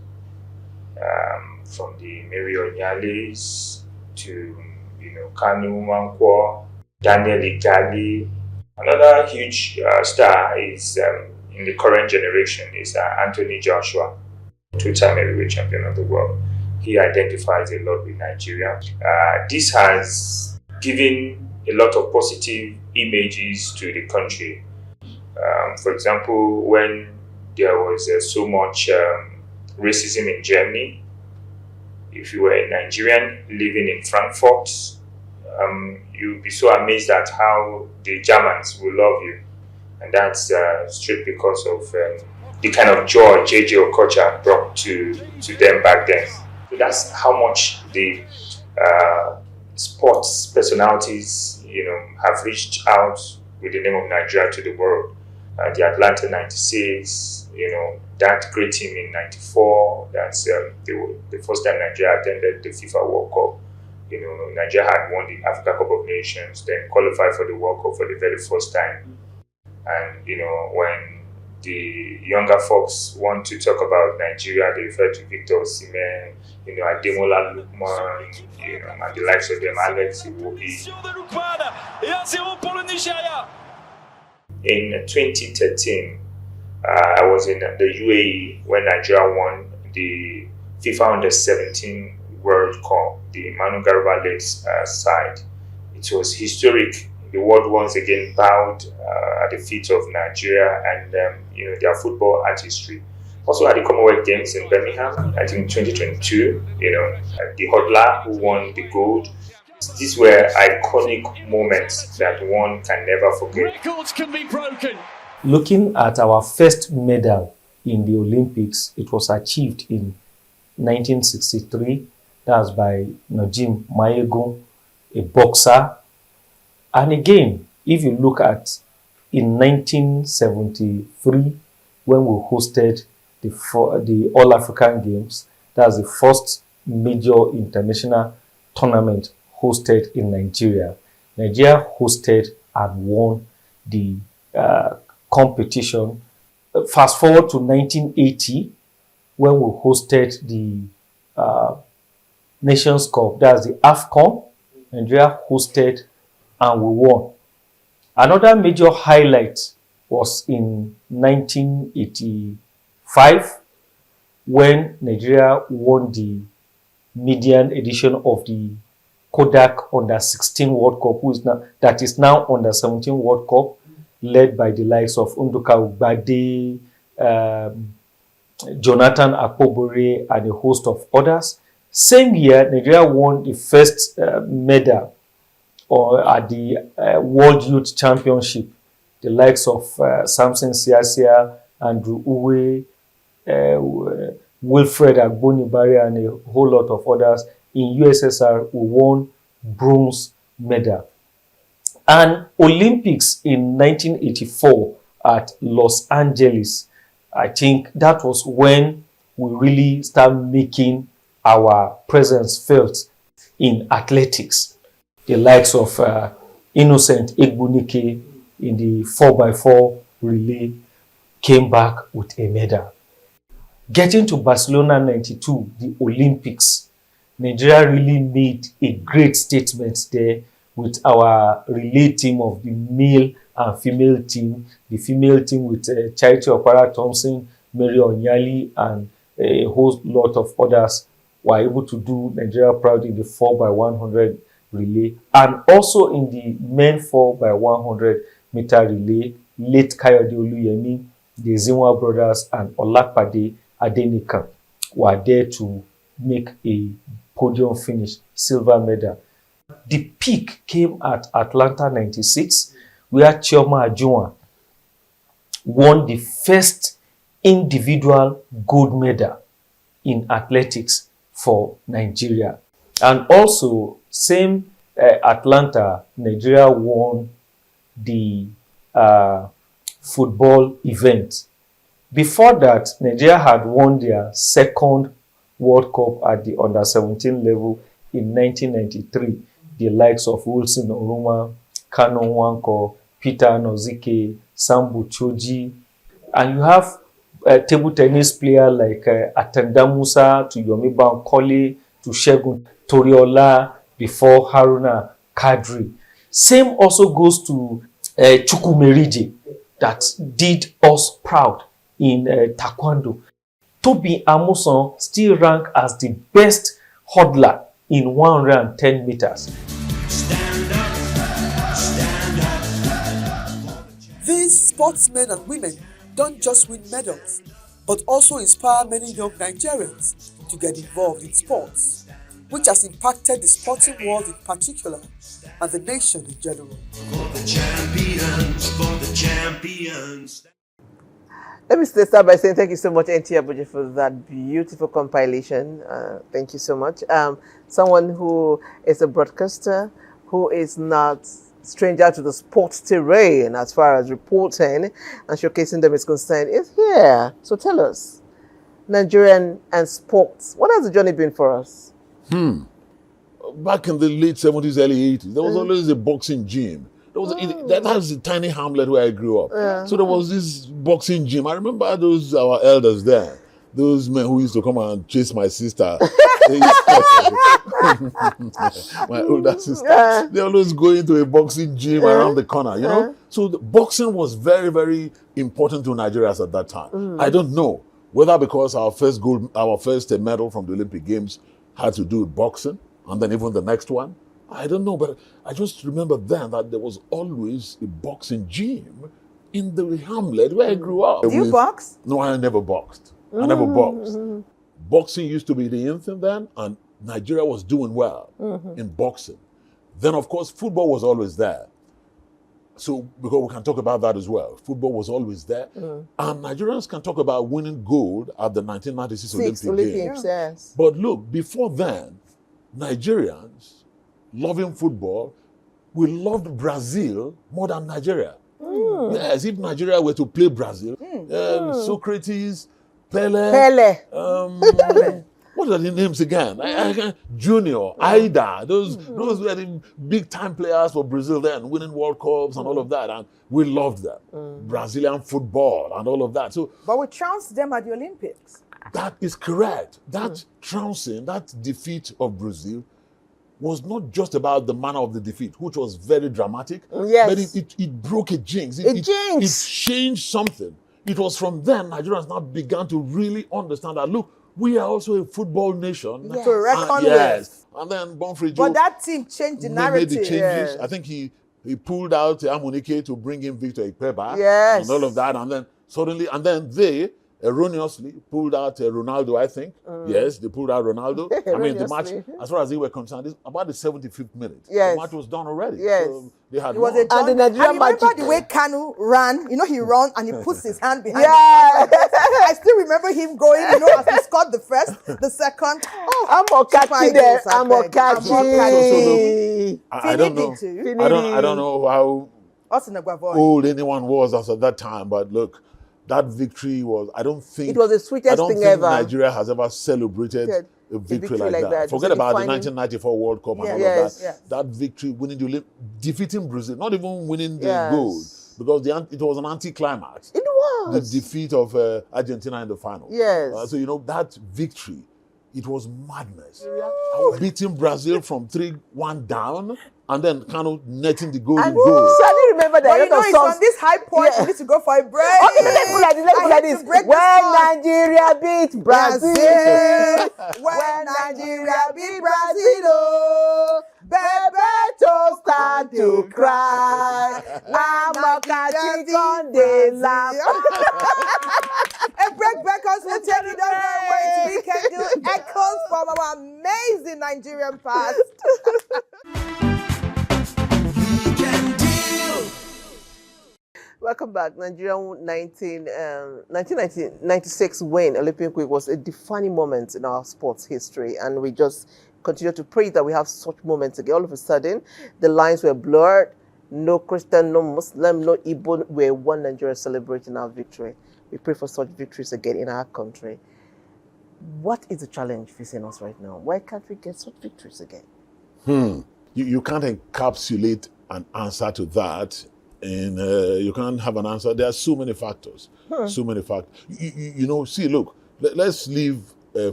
from the Mary Onyales to Kanu Nwankwo, Daniel Igali. Another huge star is in the current generation is Anthony Joshua, two-time heavyweight champion of the world. He identifies a lot with Nigeria. This has given a lot of positive images to the country. For example, when there was so much racism in Germany, if you were a Nigerian living in Frankfurt, you'll be so amazed at how the Germans will love you. And that's straight because of the kind of joy J.J. Okocha brought to them back then. So that's how much the sports personalities, have reached out with the name of Nigeria to the world. The Atlanta 96, that great team in 94, that's the first time Nigeria attended the FIFA World Cup. Nigeria had won the Africa Cup of Nations, then qualified for the World Cup for the very first time. And, when the younger folks want to talk about Nigeria, they refer to Victor Osimhen, Ademola Lookman, and the likes of them, Alex Iwobi. in 2013, I was in the UAE when Nigeria won the FIFA Under-17 World Cup, the Manu Garba-led side. It was historic. The world once again bowed at the feet of Nigeria and their football artistry. Also at the Commonwealth Games in Birmingham, I think 2022, the hurdler who won the gold. These were iconic moments that one can never forget. Records can be broken. Looking at our first medal in the Olympics, it was achieved in 1963. That was by Najim Mayegun, a boxer. And again, if you look at in 1973, when we hosted the All-African Games, that's the first major international tournament hosted in Nigeria. Nigeria hosted and won the competition. Fast forward to 1980, when we hosted the Nations Cup, that's the AFCON. Nigeria hosted and we won. Another major highlight was in 1985, when Nigeria won the median edition of the Kodak Under-16 World Cup, that is now Under-17 World Cup, led by the likes of Nduka Ugbade, Jonathan Akpobore, and a host of others. Same year, Nigeria won the first medal at the World Youth Championship. The likes of Samson Siasia, Andrew Uwe, Wilfred Agbonibari, and a whole lot of others. In USSR, we won bronze medal. And Olympics in 1984 at Los Angeles, I think that was when we really started making our presence felt in athletics. The likes of Innocent Egbunike in the 4x4 relay came back with a medal. Getting to Barcelona 92, the Olympics, Nigeria really made a great statement there with our relay team of the male and female team. The female team with Charity Opara Thompson, Mary Onyali, and a whole lot of others were able to do Nigeria proud in the 4x100 relay, and also in the men 4x100 meter relay. Late Kayode Oluyemi, the Zinwa brothers, and Olakpade Adenikan were there to make a podium finish, silver medal. The peak came at Atlanta 96, where Chioma Ajunwa won the first individual gold medal in athletics for Nigeria. And also, same Atlanta, Nigeria won the football event. Before that, Nigeria had won their second World Cup at the Under-17 level in 1993. The likes of Wilson Oruma, Kano Nwanko, Peter Nozike, Sambu Choji. And you have table tennis players like Atanda Musa, to Yomi Bankole, to Shegun Toriola, before Haruna Kadri. Same also goes to Chukwumerije, that did us proud in Taekwondo. Tobi Amuson still ranked as the best hurdler in 110 meters. These sportsmen and women don't just win medals, but also inspire many young Nigerians to get involved in sports, which has impacted the sporting world in particular and the nation in general. For the champions, for the champions. Let me start by saying thank you so much, NTA Abuja, for that beautiful compilation. Thank you so much. Someone who is a broadcaster, who is not stranger to the sports terrain as far as reporting and showcasing them is concerned, is here. So tell us, Nigerian and sports, what has the journey been for us? Back in the late 70s, early 80s, there was always a boxing gym. That's the tiny hamlet where I grew up. So there was this boxing gym. I remember our elders there. those men who used to come and chase my sister. My older sister. They always go into a boxing gym around the corner, you know. So the boxing was very, very important to Nigerians at that time. I don't know whether because our first medal from the Olympic Games had to do with boxing, and then even the next one. I don't know, but I just remember then that there was always a boxing gym in the hamlet where I grew up. Do you box? No, I never boxed. I never boxed. Boxing used to be the in thing then, and Nigeria was doing well in boxing. Then, of course, football was always there. So, because we can talk about that as well. Football was always there. And Nigerians can talk about winning gold at the 1996 Olympic Games. Yes. But look, before then, Nigerians, loving football, we loved Brazil more than Nigeria. Yes, if Nigeria were to play Brazil, Socrates, Pele. What are the names again? Junior, Aida. Those were the big time players for Brazil then, winning World Cups and all of that. And we loved them. Brazilian football and all of that. So, but we trounced them at the Olympics. That is correct. That trouncing, that defeat of Brazil was not just about the manner of the defeat, which was very dramatic, but it broke a jinx. It changed something. It was from then Nigerians now began to really understand that, look, we are also a football nation. To reckon with. And then Bonfrey Joe. But that team changed the narrative. Made the changes. I think he pulled out Amunike to bring in Victor Ikpeba. Yes. And all of that. And then suddenly, they erroneously pulled out Ronaldo, I think. Yes, they pulled out Ronaldo. I mean, the match, as far as they were concerned, about the 75th minute. Yes. The match was done already. Yes. So they had It was won. and the Nigerian remember the way Kanu ran? You know, he ran and he puts his hand behind his Yeah. back. I still remember him going, you know, as he scored the first, the second. I'm Okachi there. I'm Okachi. I don't know. I don't know how old anyone was as at that time, but look, that victory was, I don't think... It was the sweetest thing ever. Nigeria has ever celebrated a victory like that. Forget about the 1994 World Cup and all of that. Yes. That victory, defeating Brazil, not even winning the gold, because it was an anti-climax. It was. The defeat of Argentina in the final. Yes. So, you know, that victory, it was madness. Beating Brazil from 3-1 down, and then kind of netting the golden goal. Suddenly remember that. But you know, it's on this high point, you need to go for a break. Okay, let's go like this. When Nigeria beat Brazil. When Nigeria beat Brazil, oh, Bebeto start to cry. Amaokachi con dey laugh. A break beckons will take you down that way. We can do echoes from our amazing Nigerian past. Welcome back. Nigerian 1996 win Olympic week was a defining moment in our sports history, and we just continue to pray that we have such moments again. All of a sudden, the lines were blurred. No Christian, no Muslim, no Igbo. We're one Nigeria celebrating our victory. We pray for such victories again in our country. What is the challenge facing us right now? Why can't we get such victories again? You can't encapsulate an answer to that. And you can't have an answer. There are so many factors. So many factors. You know, see, look, let's leave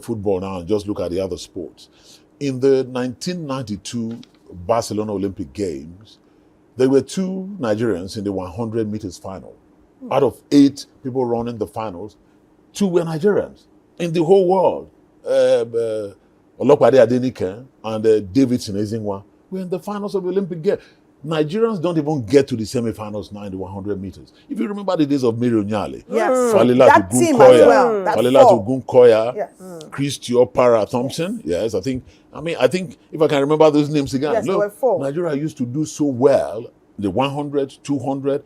football now and just look at the other sports. In the 1992 Barcelona Olympic Games, there were 2 Nigerians in the 100 meters final. Out of 8 people running the finals, 2 were Nigerians in the whole world. Olopade Adenike and Davidson Ezinwa were in the finals of the Olympic Games. Nigerians don't even get to the semi-finals now in the 100 meters. If you remember the days of Mary Onyale, That team as well. Falila Ogunkoya, Chris Para Thompson. Yes, I think if I can remember those names again. Yes, there were 4. Nigeria used to do so well, the 100, 200,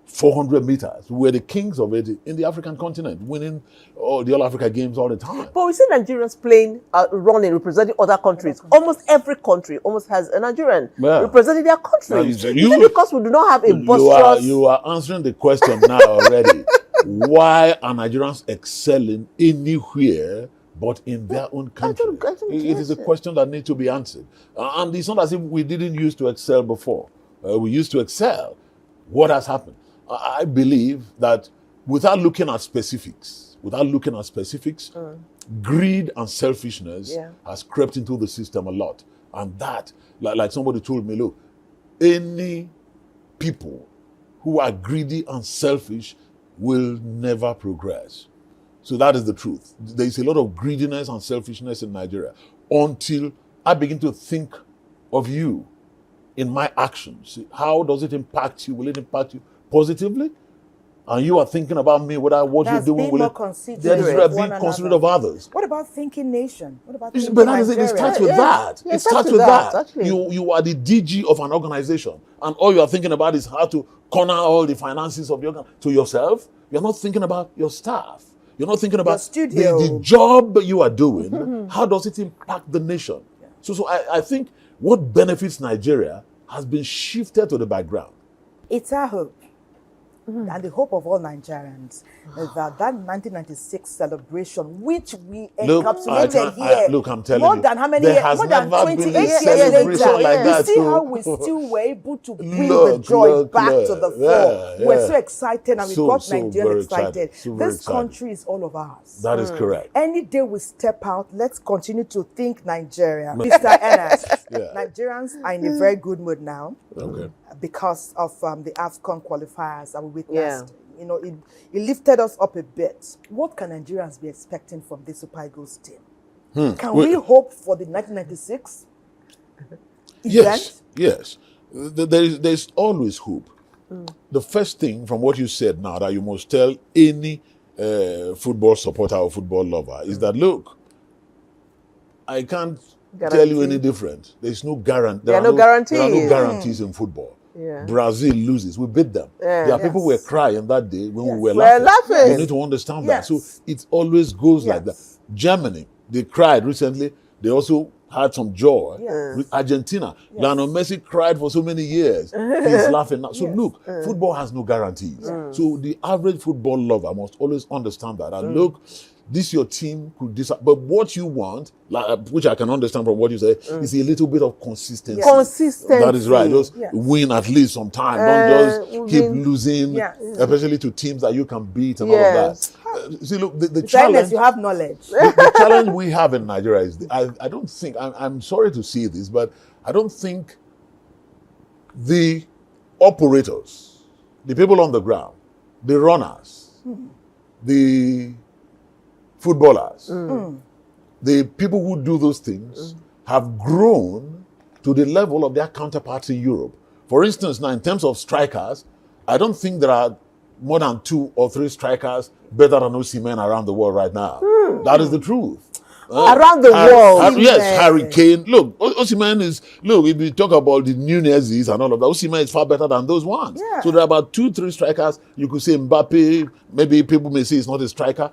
400 meters. We were the kings of it in the African continent, winning the All Africa Games all the time. But we see Nigerians playing, running, representing other countries. Almost every country almost has a Nigerian representing their country. Is it because we do not have a boisterous... You are answering the question now already. Why are Nigerians excelling anywhere but in their own country? It is a question that needs to be answered. And it's not as if we didn't used to excel before. We used to excel. What has happened? I believe that without looking at specifics, without looking at specifics. Greed and selfishness has crept into the system a lot. And that, like somebody told me, look, any people who are greedy and selfish will never progress. So that is the truth. There is a lot of greediness and selfishness in Nigeria until I begin to think of you in my actions. How does it impact you? Will it impact you positively? And you are thinking about me, what you're doing. Be more considerate of others. What about thinking nation? What about thinking But it starts with that. Yeah, it starts with that. Actually. You are the DG of an organization, and all you are thinking about is how to corner all the finances of your to yourself. You're not thinking about your staff. You're not thinking about the job you are doing. How does it impact the nation? Yeah. So I think what benefits Nigeria has been shifted to the background. It's our hope. And the hope of all Nigerians is that 1996 celebration, which we encapsulated here, I'm telling more you, than how many there years? has More than never 28 been a years celebration later. like that. You see how we still were able to bring the joy back to the fore. We're so excited, and we got Nigerians excited. This country is all of ours. That is correct. Any day we step out, let's continue to think Nigeria. Mr. Enes, Nigerians are in a very good mood now. Okay. Because of the AFCON qualifiers that we witnessed. You know, it lifted us up a bit. What can Nigerians be expecting from this Super Eagles team? Can we hope for the 1996 event? Yes. There's always hope. The first thing from what you said now that you must tell any football supporter or football lover is that, look, I can't tell you any different. There's no guarantee. There are no guarantees in football. Yeah. Brazil loses. We beat them. There are people who were crying that day when we were laughing. You need to understand that. So it always goes like that. Germany, they cried recently. They also had some joy. Argentina, Lionel Messi cried for so many years. He's laughing now. So look, football has no guarantees. So the average football lover must always understand that. And look, this your team could decide, but what you want, which I can understand from what you say, is a little bit of consistency. That is right. Just win at least some time. Don't just keep losing, especially to teams that you can beat and all of that. See, look, the challenge. You have knowledge. The challenge we have in Nigeria is, I don't think, I'm sorry to say this, but I don't think the operators, the people on the ground, the runners, the footballers, the people who do those things have grown to the level of their counterparts in Europe. For instance, now in terms of strikers, I don't think there are more than 2 or 3 strikers better than Osimhen around the world right now. That is the truth. Around the world. Yes, Harry Kane. Look, Osimhen is, look, if we talk about the Nunez's and all of that, Osimhen is far better than those ones. So there are about 2-3 strikers. You could say Mbappe, maybe people may say he's not a striker.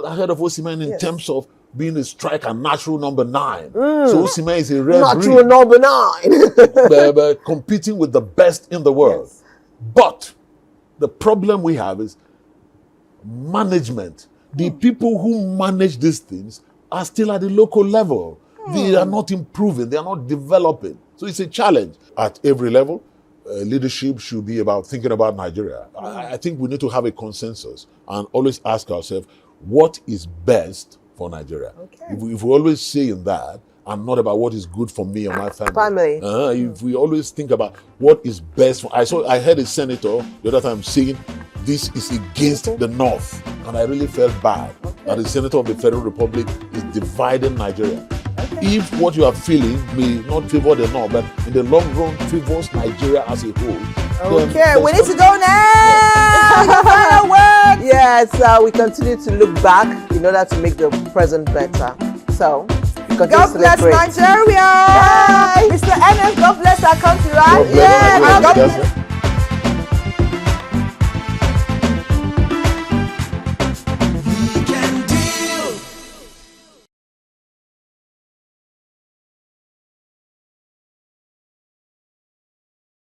Ahead of Osimhen in terms of being a striker, natural number 9. So Osimhen is a rare natural number 9. but competing with the best in the world. But the problem we have is management. The people who manage these things are still at the local level. They are not improving. They are not developing. So it's a challenge at every level. Leadership should be about thinking about Nigeria. I think we need to have a consensus and always ask ourselves, what is best for Nigeria? If we always say in that, and not about what is good for me and my family. If we always think about what is best for, I heard a senator the other time saying this is against the North, and I really felt bad that the senator of the Federal Republic is dividing Nigeria. If what you are feeling may not favor the North, but in the long run favors Nigeria as a whole. Okay, we need to go now. Your final word. Yes, we continue to look back in order to make the present better. So, God bless Nigeria. Mr. Enes, God bless our country, right? God bless Nigeria.